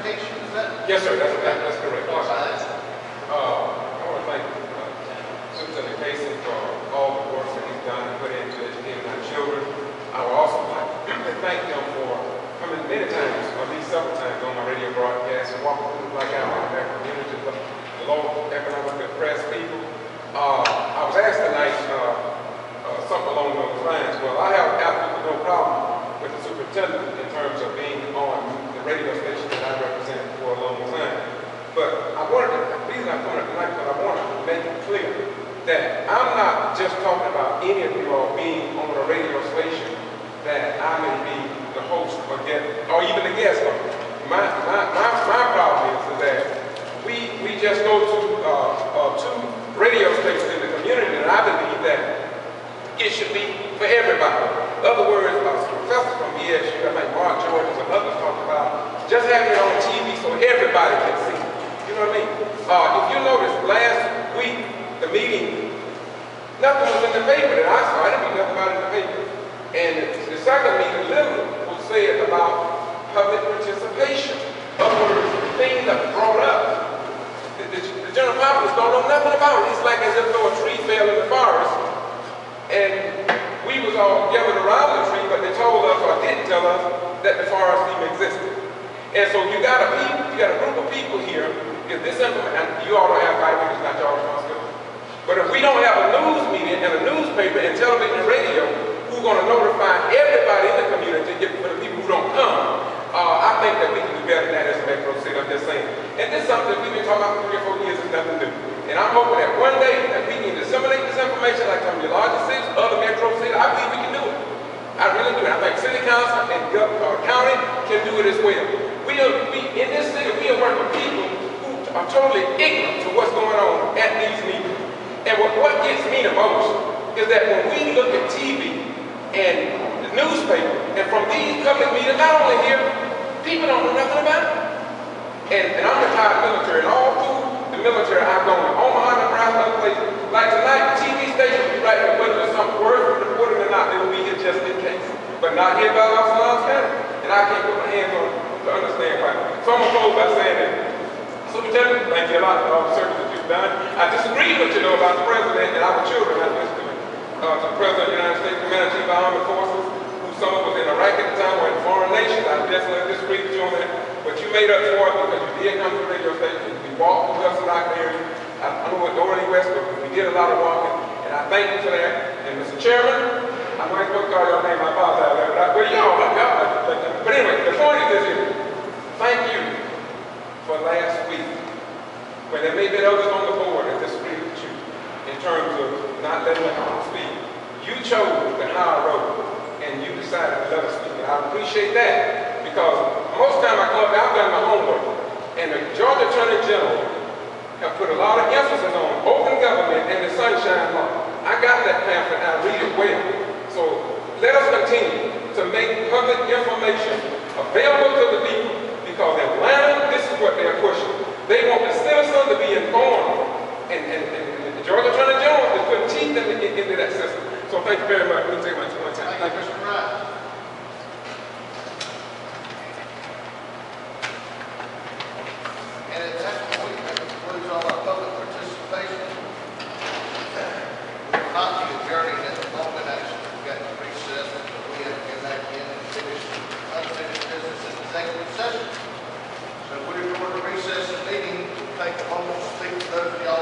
education, is that? Yes, sir, that's correct. All right. I want to thank Superintendent Casey for all the work that he's done and put into educating our children. I would also like to thank him for coming many times, or at least several times on my radio broadcast and walking through like out in our community, the low economically oppressed people. I was asked tonight something along those lines. Well, I have absolutely no problem with the superintendent in terms of being on the radio station that I represent for a long time. But I wanted to, the reason I wanted tonight, because I wanted to make it clear that I'm not just talking about any of you all being on a radio station that I may be the host or guest, or even the guest of. My problem is that we just go to two radio stations in the community, and I believe that it should be for everybody. In other words, professors from BSU, I think Mark George and others talk about just having it on TV so everybody can see. You know what I mean? If you notice, last week, the meeting, nothing was in the paper that I saw. I didn't read nothing about it in the paper. And the second meeting, literally, was said about public participation. In other words, the things that were brought up, the general populace don't know nothing about it. It's like as if though a tree fell in the forest, and we was all gathered around the tree, but they told us or didn't tell us that the forest even existed. And so you got a group of people here. If this information, and you all don't have 5 minutes, not your responsibility. But if we don't have a news media and a newspaper and television and radio, who's going to notify everybody in the community for the people who don't come, I think that we can do better than that as a metro city. I'm just saying. And this is something that we've been talking about for 3 or 4 years. It's nothing new. And I'm hoping that one day that we can disseminate this information like some of your larger cities, other metro cities. I believe we can do it. I really do. And I think city council and county can do it as well. We in this city, we are working with people who are totally ignorant to what's going on at these meetings. And what gets me the most is that when we look at TV and the newspaper, and from these public meetings, not only here, people don't know nothing about it. And I'm retired military, and all through the military, I've gone to Omaha, Nebraska, other places. Like tonight, the TV station will be right here, whether there's some word reported or not, they will be here just in case. But not here by Valdosta County. And I can't put my hands on it to understand why. So I'm going to close by saying that, Superintendent, thank you a lot for all the service that you've done. I disagree with you, about the President and our children. I listened to the President of the United States, Commander Chief of Army Forces, who some of us in Iraq at the time were in foreign nations. I definitely disagree with you on that. But you made up for it because you did come to the radio station. We walked the Western Lock area. I know it already west, but we did a lot of walking. And I thank you for that. And Mr. Chairman, I'm going to call your name, I apologize. But anyway, the point is this. Thank you for last week, when there may have been others on the board that disagreed with you in terms of not letting us speak. You chose the higher road, and you decided to let us speak. And I appreciate that, because most time I've done my homework, and the Georgia Attorney General have put a lot of emphasis on open government and the Sunshine Law. I got that pamphlet, and I read it well. So let us continue to make public information available to the people, because in Atlanta, this is what they're pushing. They want the citizens to be informed, and the Georgia Attorney General is putting teeth into that system. So thank you very much. Let me take my time. Thank you, Mr. Wright. And at that point, that concludes all our public participation. We will not be adjourning at the moment. Actually, we've got to recess until we have to get back in and finish unfinished business in executive session. So we're going to recess the meeting, take a moment to speak to those of y'all